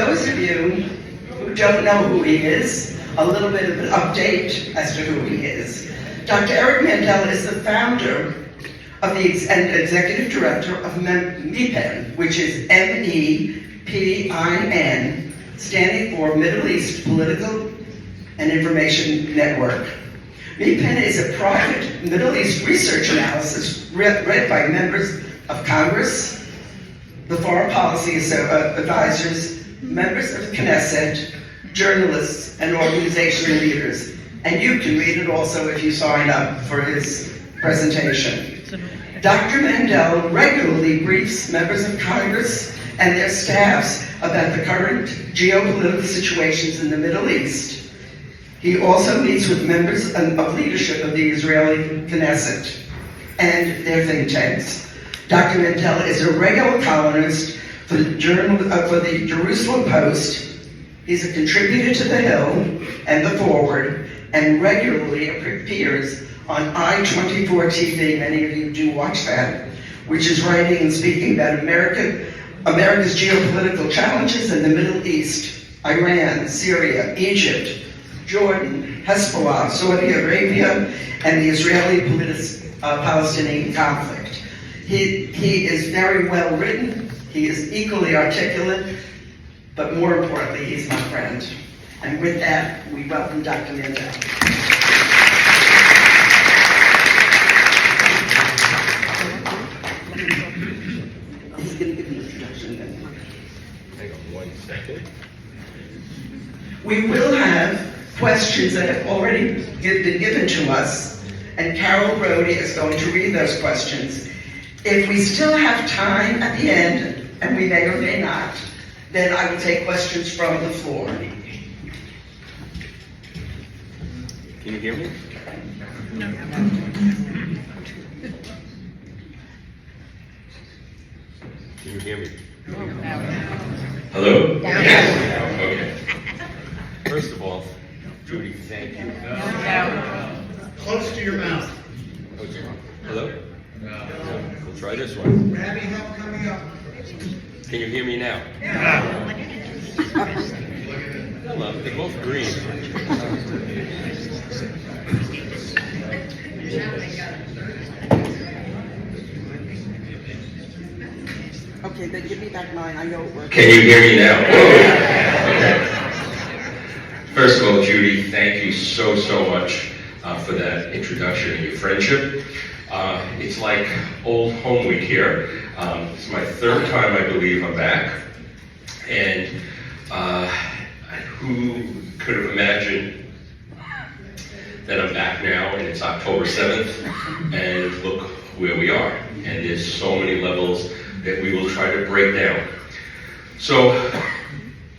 those of you who don't know who he is, a little bit of an update as to who he is. Dr. Eric Mandel is the founder of and executive director of MEPIN, which is MEPIN, standing for Middle East Political and Information Network. MEPIN is a private Middle East research analysis read by members of Congress, the foreign policy advisors, members of the Knesset, journalists, and organizational leaders. And you can read it also if you sign up for his presentation. Dr. Mandel regularly briefs members of Congress and their staffs about the current geopolitical situations in the Middle East. He also meets with members of leadership of the Israeli Knesset and their think tanks. Dr. Mandel is a regular columnist for the Jerusalem Post. He's a contributor to The Hill and The Forward, and regularly appears on I-24 TV, many of you do watch that, which is writing and speaking about America's geopolitical challenges in the Middle East, Iran, Syria, Egypt, Jordan, Hezbollah, Saudi Arabia, and the Israeli-Palestinian conflict. He is very well written, he is equally articulate, but more importantly, he's my friend. And with that, we welcome Dr. Mandel. He's going to give the introduction then. Hang on 1 second. We will have questions that have already been given to us, and Carol Brody is going to read those questions. If we still have time at the end, and we may or may not, then I will take questions from the floor. Can you hear me? No. Can you hear me? No. Hello? No. Okay. First of all, Judy, thank you. No. Close to your mouth. Okay. Hello? No. We'll try this one. We're having help coming up. Can you hear me now? Hello. They're both green. Okay, then give me back mine. I know it works. Can you hear me now? Okay. First of all, Judy, thank you so much for that introduction and your friendship. It's like old home week here. It's my third time, I believe, I'm back. And who could have imagined that I'm back now and it's October 7th and look where we are. And there's so many levels that we will try to break down. So,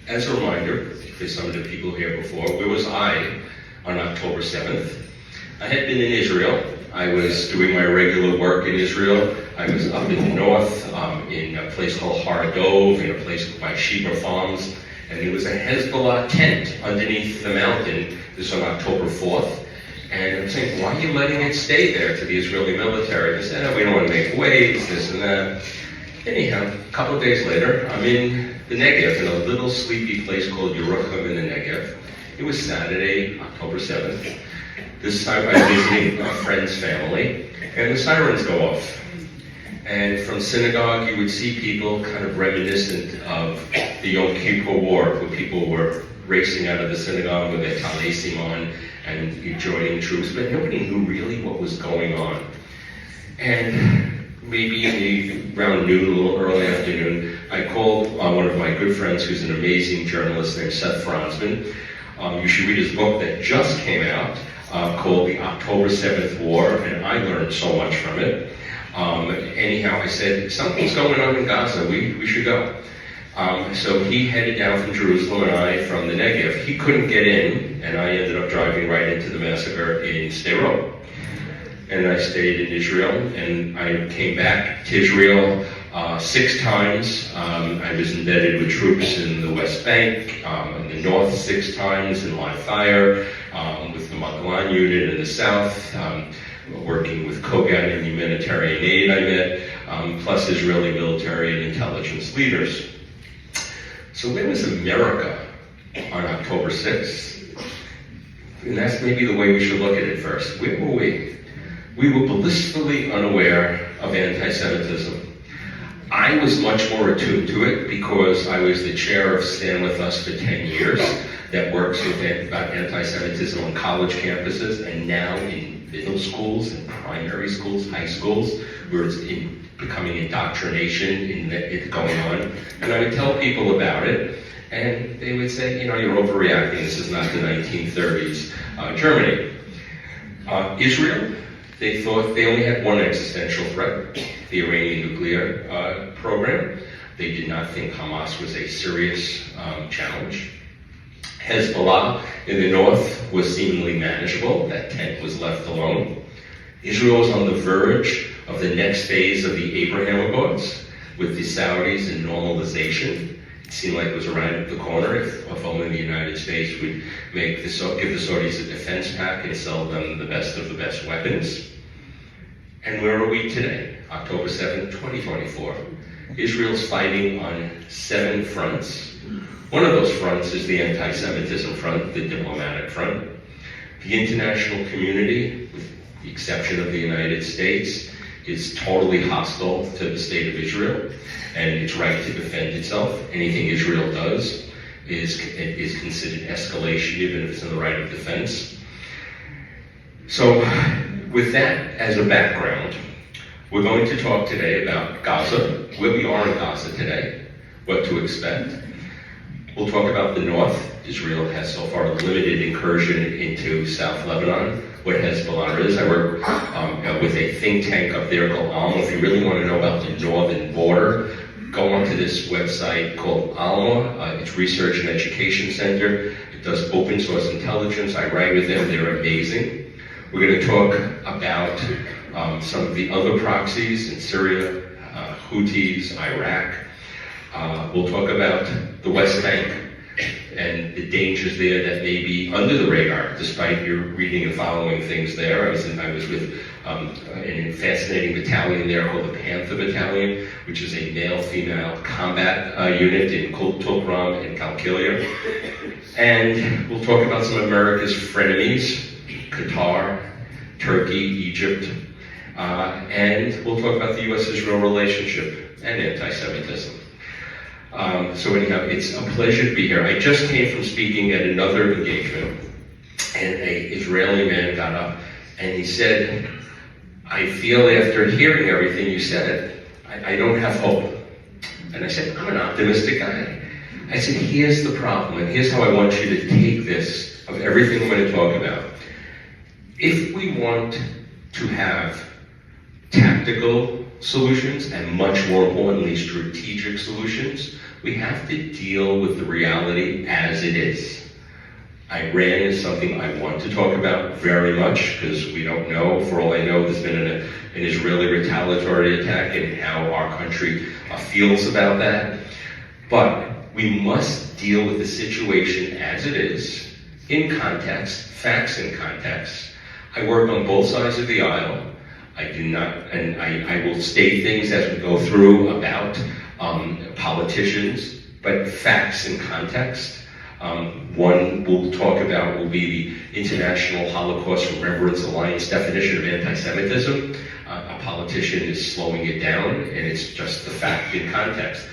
as a reminder, for some of the people here before, where was I on October 7th? I had been in Israel. I was doing my regular work in Israel. I was up in the north, in a place called Har Dov, in a place by Sheba Farms, and there was a Hezbollah tent underneath the mountain. This was on October 4th. And I'm saying, why are you letting it stay there to the Israeli military? They said, oh, we don't want to make waves, this and that. Anyhow, a couple of days later, I'm in the Negev, in a little sleepy place called Yerucham in the Negev. It was Saturday, October 7th. This time I'm visiting a friend's family, and the sirens go off. And from synagogue, you would see people kind of reminiscent of the Yom Kippur War, where people were racing out of the synagogue with their talisim on and joining troops, but nobody knew really what was going on. And maybe around noon, a little early afternoon, I called one of my good friends who's an amazing journalist named Seth Franzman. You should read his book that just came out called The October 7th War, and I learned so much from it. Anyhow, I said, something's going on in Gaza, we should go. So he headed down from Jerusalem and I from the Negev. He couldn't get in, and I ended up driving right into the massacre in Sderot. And I stayed in Israel, and I came back to Israel 6 times. I was embedded with troops in the West Bank, in the north 6 times in live fire, with the Magalan unit in the south, working with Kogan and humanitarian aid I met, plus Israeli military and intelligence leaders. So where was America on October 6th? And that's maybe the way we should look at it first. Where were we? We were blissfully unaware of anti-Semitism. I was much more attuned to it because I was the chair of Stand With Us for 10 years that works about anti-Semitism on college campuses, and now in middle schools and primary schools, high schools, where it's becoming indoctrination going on. And I would tell people about it, and they would say, you're overreacting. This is not the 1930s Germany. Israel, they thought they only had one existential threat, the Iranian nuclear program. They did not think Hamas was a serious challenge. Hezbollah in the north was seemingly manageable. That tent was left alone. Israel was on the verge of the next phase of the Abraham Accords with the Saudis and normalization. It seemed like it was around the corner if only the United States would give the Saudis a defense pack and sell them the best of the best weapons. And where are we today? October 7th, 2024. Israel's fighting on 7 fronts. One of those fronts is the anti-Semitism front, the diplomatic front. The international community, with the exception of the United States, is totally hostile to the state of Israel and its right to defend itself. Anything Israel does is considered escalation, even if it's in the right of defense. So, with that as a background, we're going to talk today about Gaza, where we are in Gaza today, what to expect. We'll talk about the north. Israel has so far limited incursion into South Lebanon, what Hezbollah is. I work with a think tank up there called Alma. If you really want to know about the northern border, go onto this website called Alma. It's Research and Education Center. It does open source intelligence. I write with them. They're amazing. We're going to talk about some of the other proxies in Syria, Houthis, Iraq. We'll talk about the West Bank and the dangers there that may be under the radar, despite your reading and following things there. I was with a fascinating battalion there called the Panther Battalion, which is a male-female combat unit in Tulkram and Qalqilia. And we'll talk about some of America's frenemies, Qatar, Turkey, Egypt, and we'll talk about the U.S.-Israel relationship and anti-Semitism. So anyhow, it's a pleasure to be here. I just came from speaking at another engagement, and an Israeli man got up and he said, I feel after hearing everything you said, I don't have hope. And I said, I'm an optimistic guy. I said, here's the problem, and here's how I want you to take this, of everything I'm going to talk about. If we want to have tactical solutions, and much more importantly, strategic solutions, we have to deal with the reality as it is. Iran is something I want to talk about very much, because we don't know. For all I know, there's been an Israeli retaliatory attack and how our country feels about that. But we must deal with the situation as it is, in context, facts in context. I work on both sides of the aisle. I do not, and I will state things as we go through about politicians, but facts in context. One we'll talk about will be the International Holocaust Remembrance Alliance definition of anti-Semitism. A politician is slowing it down, and it's just the fact in context.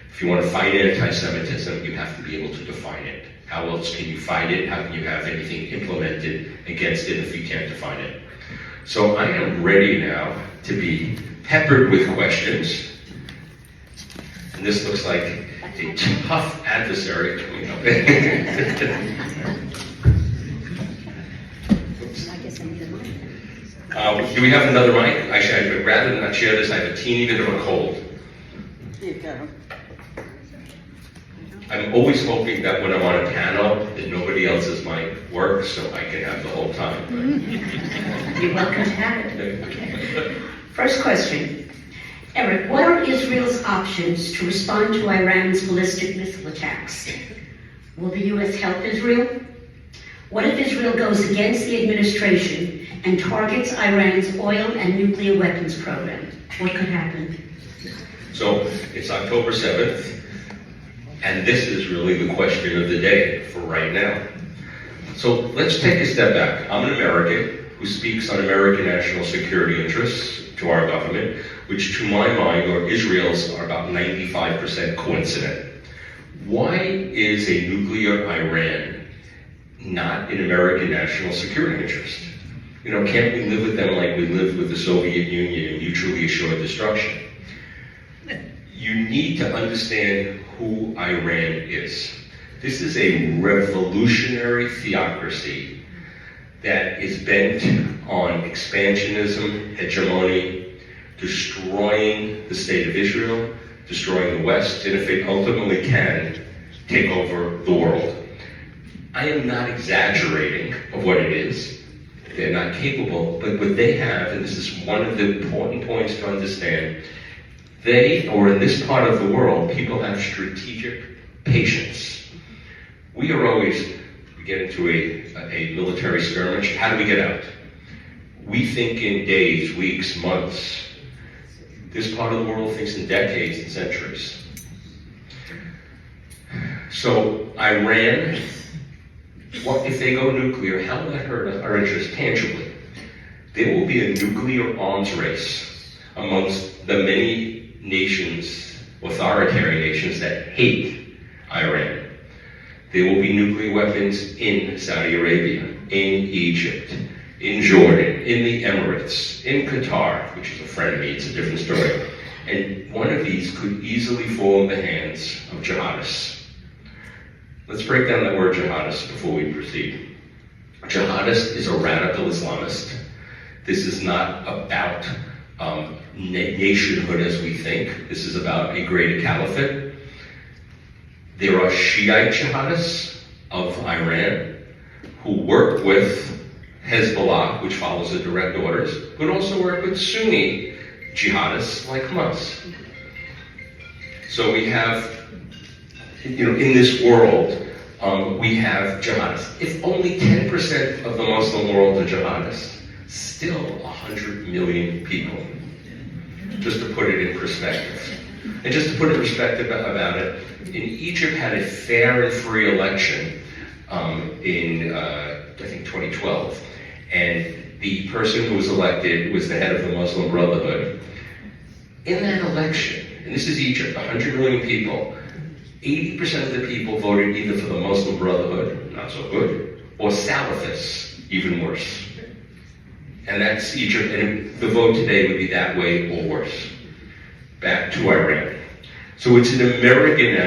If you want to fight anti-Semitism, you have to be able to define it. How else can you fight it? How can you have anything implemented against it if you can't define it? So I am ready now to be peppered with questions. And this looks like a tough adversary coming up. Do we have another mic? Actually, I would rather not share this. I have a teeny bit of a cold. Here you go. I'm always hoping that when I'm on a panel that nobody else's mic works so I can have the whole time. You're welcome to have it. First question. Eric, what are Israel's options to respond to Iran's ballistic missile attacks? Will the U.S. help Israel? What if Israel goes against the administration and targets Iran's oil and nuclear weapons program? What could happen? So it's October 7th. And this is really the question of the day for right now. So let's take a step back. I'm an American who speaks on American national security interests to our government, which to my mind, or Israel's, are about 95% coincident. Why is a nuclear Iran not in American national security interest? You know, can't we live with them like we lived with the Soviet Union in mutually assured destruction? You need to understand who Iran is. This is a revolutionary theocracy that is bent on expansionism, hegemony, destroying the state of Israel, destroying the West, and if it ultimately can, take over the world. I am not exaggerating of what it is. They're not capable, but what they have, and this is one of the important points to understand, they, or in this part of the world, people have strategic patience. We are always, we get into a military skirmish, how do we get out? We think in days, weeks, months. This part of the world thinks in decades and centuries. So Iran, what if they go nuclear, how will that hurt our interest tangibly? There will be a nuclear arms race amongst the many nations, authoritarian nations that hate Iran. There will be nuclear weapons in Saudi Arabia, in Egypt, in Jordan, in the Emirates, in Qatar, which is a friend of me, it's a different story. And one of these could easily fall in the hands of jihadists. Let's break down that word jihadist before we proceed. Jihadist is a radical Islamist. This is not about nationhood as we think. This is about a greater caliphate. There are Shiite jihadists of Iran who work with Hezbollah, which follows the direct orders, but also work with Sunni jihadists like Hamas. So we have, in this world, we have jihadists. If only 10% of the Muslim world are jihadists, still 100 million people. Just to put it in perspective. And just to put in perspective about it, in Egypt had a fair and free election in, I think, 2012. And the person who was elected was the head of the Muslim Brotherhood. In that election, and this is Egypt, 100 million people, 80% of the people voted either for the Muslim Brotherhood, not so good, or Salafists, even worse. And that's Egypt, and the vote today would be that way or worse. Back to Iran. So it's an American